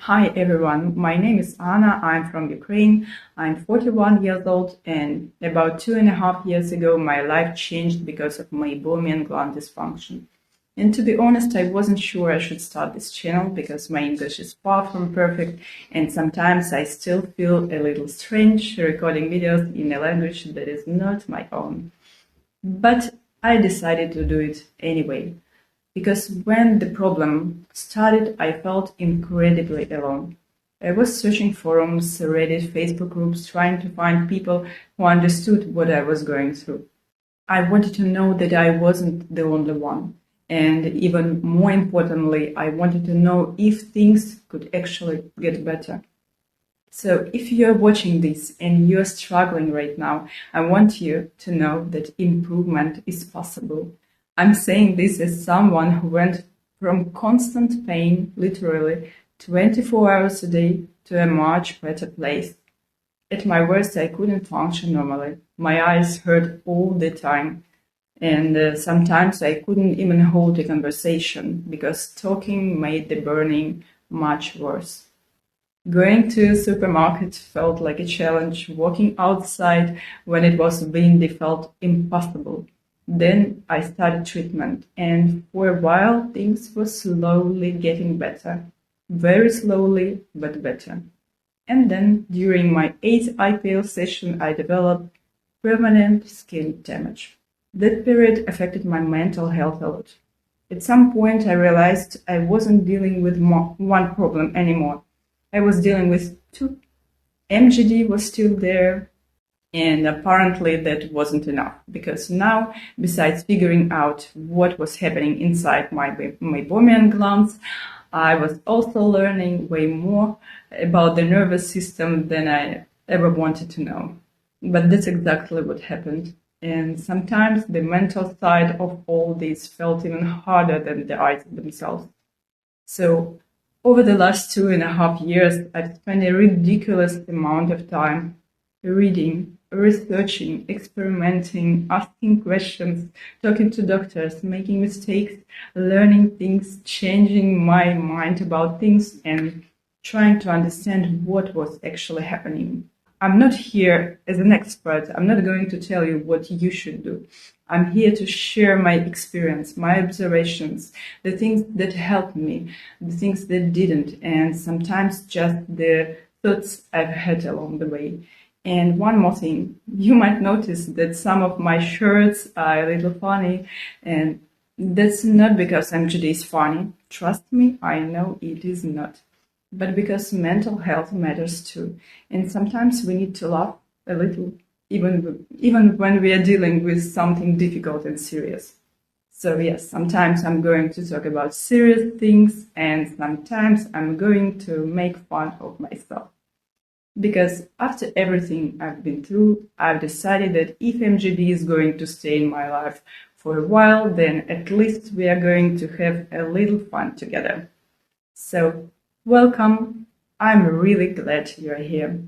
Hi everyone, my name is Anna, I'm from Ukraine, I'm 41 years old, and about 2.5 years ago my life changed because of my Meibomian gland dysfunction. And to be honest, I wasn't sure I should start this channel because my English is far from perfect and sometimes I still feel a little strange recording videos in a language that is not my own. But I decided to do it anyway. Because when the problem started, I felt incredibly alone. I was searching forums, Reddit, Facebook groups, trying to find people who understood what I was going through. I wanted to know that I wasn't the only one. And even more importantly, I wanted to know if things could actually get better. So if you're watching this and you're struggling right now, I want you to know that improvement is possible. I'm saying this as someone who went from constant pain, literally 24 hours a day, to a much better place. At my worst, I couldn't function normally. My eyes hurt all the time. And sometimes I couldn't even hold a conversation because talking made the burning much worse. Going to a supermarket felt like a challenge. Walking outside when it was windy felt impossible. Then I started treatment, and for a while things were slowly getting better. Very slowly, but better. And then during my 8th IPL session, I developed permanent skin damage. That period affected my mental health a lot. At some point, I realized I wasn't dealing with one problem anymore. I was dealing with two. MGD was still there, and apparently that wasn't enough, because now, besides figuring out what was happening inside my meibomian glands, I was also learning way more about the nervous system than I ever wanted to know. But that's exactly what happened. And sometimes the mental side of all this felt even harder than the eyes themselves. So over the last 2.5 years, I've spent a ridiculous amount of time reading, researching, experimenting, asking questions, talking to doctors, making mistakes, learning things, changing my mind about things, and trying to understand what was actually happening. I'm not here as an expert. I'm not going to tell you what you should do. I'm here to share my experience, my observations, the things that helped me, the things that didn't, and sometimes just the thoughts I've had along the way. And one more thing, you might notice that some of my shirts are a little funny, and that's not because MGD is funny. Trust me, I know it is not. But because mental health matters too. And sometimes we need to laugh a little, even when we are dealing with something difficult and serious. So yes, sometimes I'm going to talk about serious things, and sometimes I'm going to make fun of myself. Because after everything I've been through, I've decided that if MGD is going to stay in my life for a while, then at least we are going to have a little fun together. So welcome. I'm really glad you're here.